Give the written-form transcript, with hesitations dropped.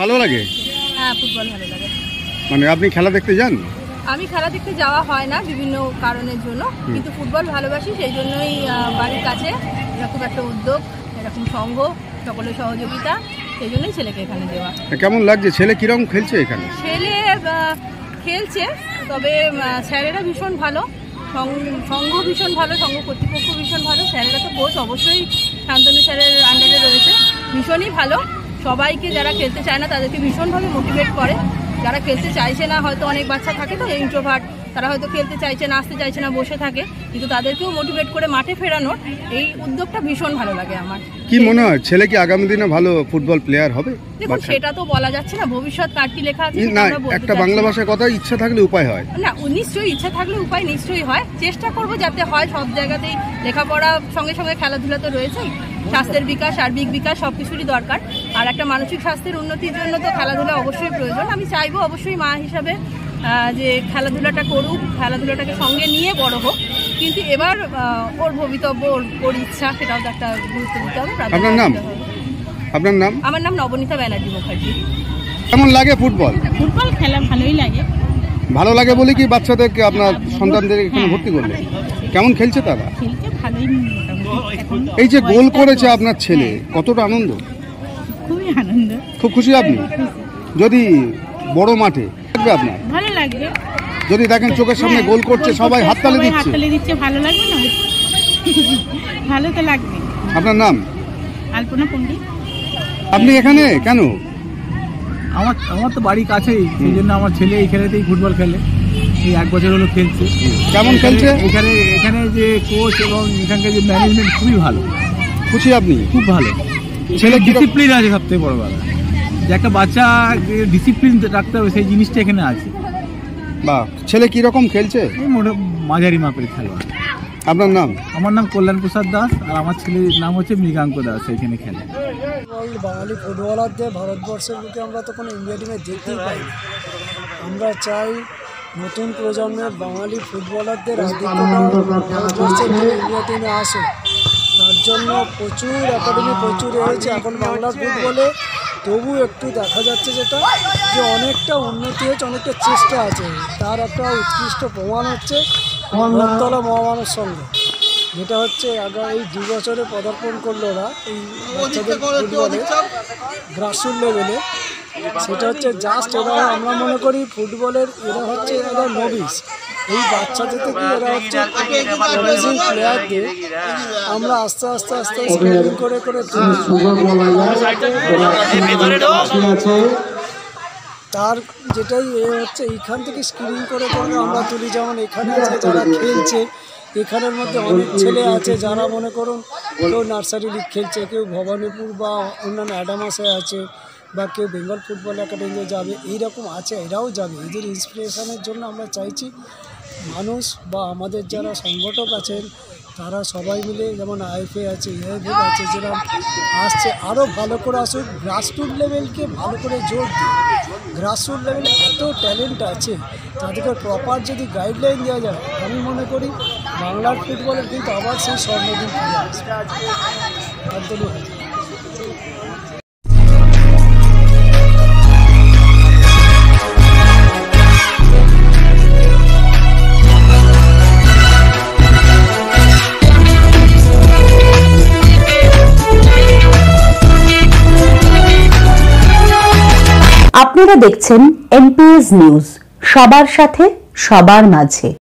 ভালো লাগে? হ্যাঁ, ফুটবল ভালো লাগে। মানে আপনি খেলা দেখতে যান? আমি খেলা দেখতে যাওয়া হয় না বিভিন্ন কারণের জন্য, কিন্তু ফুটবল ভালোবাসি, সেই জন্যই বাড়ির কাছে এরকম একটা উদ্যোগ, এরকম সংঘ, সকলের সহযোগিতা, সেই জন্যই ছেলেকে এখানে দেওয়া। কেমন লাগছে? ছেলে কিরকম খেলছে এখানে? ছেলে খেলছে, তবে স্যারেরা ভীষণ ভালো, সংঘ ভীষণ ভালো, সংঘ কর্তৃপক্ষ ভীষণ ভালো, স্যারেরা তো কোচ অবশ্যই শান্তনু স্যারের আন্ডারে রয়েছে, ভীষণই ভালো। সবাইকে যারা খেলতে চায় না তাদেরকে ভীষণভাবে মোটিভেট করে, যারা খেলতে চাইছে না, হয়তো অনেক বাচ্চা থাকে তো ইন্ট্রোভার্ট, তারা হয়তো খেলতে চাইছে না, আসতে চাইছে না, বসে থাকে, কিন্তু তাদেরকেও মোটিভেট করে মাঠে ফেরানোর এই উদ্যোগটা ভীষণ ভালো লাগে আমার। কি মনে হয় ছেলে কি আগামী দিনে ভালো ফুটবল প্লেয়ার হবে? দেখুন, সেটা তো বলা যাচ্ছে না, ভবিষ্যৎ কার কি লেখা আছে না, একটা বাংলা ভাষায় কথা, ইচ্ছা থাকলে উপায় হয় না। নিশ্চয়ই ইচ্ছা থাকলে উপায় নিশ্চয়ই হয়, চেষ্টা করব যাতে হয়। সব জায়গাতেই লেখাপড়া সঙ্গে সঙ্গে খেলাধুলা তো রয়েছেই, স্বাস্থ্যের বিকাশ, সার্বিক বিকাশ সবকিছুরই দরকার, আর একটা মানসিক স্বাস্থ্যের উন্নতির জন্য তো খেলাধুলা অবশ্যই প্রয়োজন। আমি চাইবো অবশ্যই মা হিসাবে যে খেলাধুলাটা করুক, খেলাধুলাটাকে সঙ্গে নিয়ে বড় হোক, কিন্তু এবার ওর ভবিতব্য, ওর ইচ্ছা, সেটাও তো একটা গুরুত্ব দিতে হবে। আপনার নাম? আমার নাম নবনীতা ব্যানার্জি মুখার্জি। কেমন লাগে ফুটবল? ফুটবল খেলা ভালোই লাগে। ভালো লাগে বলে কি বাচ্চাদেরকে, আপনার সন্তানদের এখানে ভর্তি করলে? কেমন খেলছে তারা? খেলতে ভালোই। এই যে গোল করেছে আপনার ছেলে, কতটা আনন্দ? খুবই আনন্দ। খুব খুশি আপনি? যদি বড় মাঠে আপনার ভালো লাগবে, যদি দেখেন চোখের সামনে গোল করছে, সবাই হাততালি দিচ্ছে, ভালো লাগবে না? ভালো তো লাগবে। আপনার নাম? আলপনা পণ্ডিত। আপনি এখানে কেন? আমার তো বাড়ি কাছেই, সেই জন্য আমার ছেলে এই খেলাতেই ফুটবল খেলে, এই 1 বছর হলো খেলছে। কেমন খেলছে? এখানে যে কোচ এবং এখানকার যে ম্যানেজমেন্ট খুবই ভালো। খুশি আপনি? খুব ভালো। ছেলে ডিসিপ্লিন আছে, সবথেকে বড় কথা, যে একটা বাচ্চা ডিসিপ্লিন রাখতে হবে, সেই জিনিসটা এখানে আছে। বাহ, ছেলে কিরকম খেলছে? মাঝারি মাপের খেলোয়াড়। আপনার নাম? আমার নাম কল্যাণ প্রসাদ দাস, আর আমার ছেলের নাম হচ্ছে মৃগাঙ্ক দাস, এখানে খেলে। বাঙালি ফুটবলারদের ভারতবর্ষের বুকে আমরা তো কোনো ইন্ডিয়া টিমে দেখতেই পাই না। আমরা চাই নতুন প্রজন্মের বাঙালি ফুটবলারদের ভারতবর্ষের ইন্ডিয়া টিমে আসে। তার জন্য প্রচুর একাডেমি প্রচুর হয়েছে এখন বাংলার ফুটবলে, তবু একটু দেখা যাচ্ছে যেটা যে অনেকটা উন্নতি হয়েছে, অনেকটা চেষ্টা আছে। তার একটা উৎকৃষ্ট প্রমাণ হচ্ছে বটতলা মহামানব সঙ্গে, যেটা হচ্ছে এই 2 বছরে পদার্পণ করলো ওরা এই বাচ্চাদের ফুটবলে গ্রাসরুট লেভেলে। সেটা হচ্ছে জাস্ট এরা, আমরা মনে করি ফুটবলের এরা হচ্ছে এরা নভিস, এই বাচ্চাদের থেকে এরা হচ্ছে অ্যামেজিং প্লেয়ারদের আমরা আস্তে আস্তে স্কেলিং করে তার যেটাই হচ্ছে এইখান থেকে স্ক্রিনিং করে আমরা তুলি। যেমন এখানে আছে যারা খেলছে, এখানের মধ্যে অনেক ছেলে আছে যারা মনে করুন কেউ নার্সারি লিগ খেলছে, কেউ ভবানীপুর বা অন্যান্য অ্যাডামাসে আছে, বা কেউ বেঙ্গল ফুটবল একাডেমিতে যাবে, এইরকম আছে, এরাও যাবে। এদের ইন্সপিরেশনের জন্য আমরা চাইছি মানুষ বা আমাদের যারা সংগঠক আছেন তারা সবাই মিলে, যেমন আইএফএ আছে, ইআইএফএ আছে, যারা আসছে আরও ভালো করে আসুক, গ্রাসরুট লেভেলকে ভালো করে জোর দিই। গ্রাসরুট লেভেলে এত ট্যালেন্ট আছে, তাদেরকে প্রপার যদি গাইডলাইন দেওয়া যায়, আমি মনে করি বাংলার ফুটবলের কিন্তু আবার সেই স্বর্ণদিন ফিরে আসবে। একদমই হয়। আপনারা দেখছেন এনপিএস নিউজ, সবার সাথে সবার মাঝে।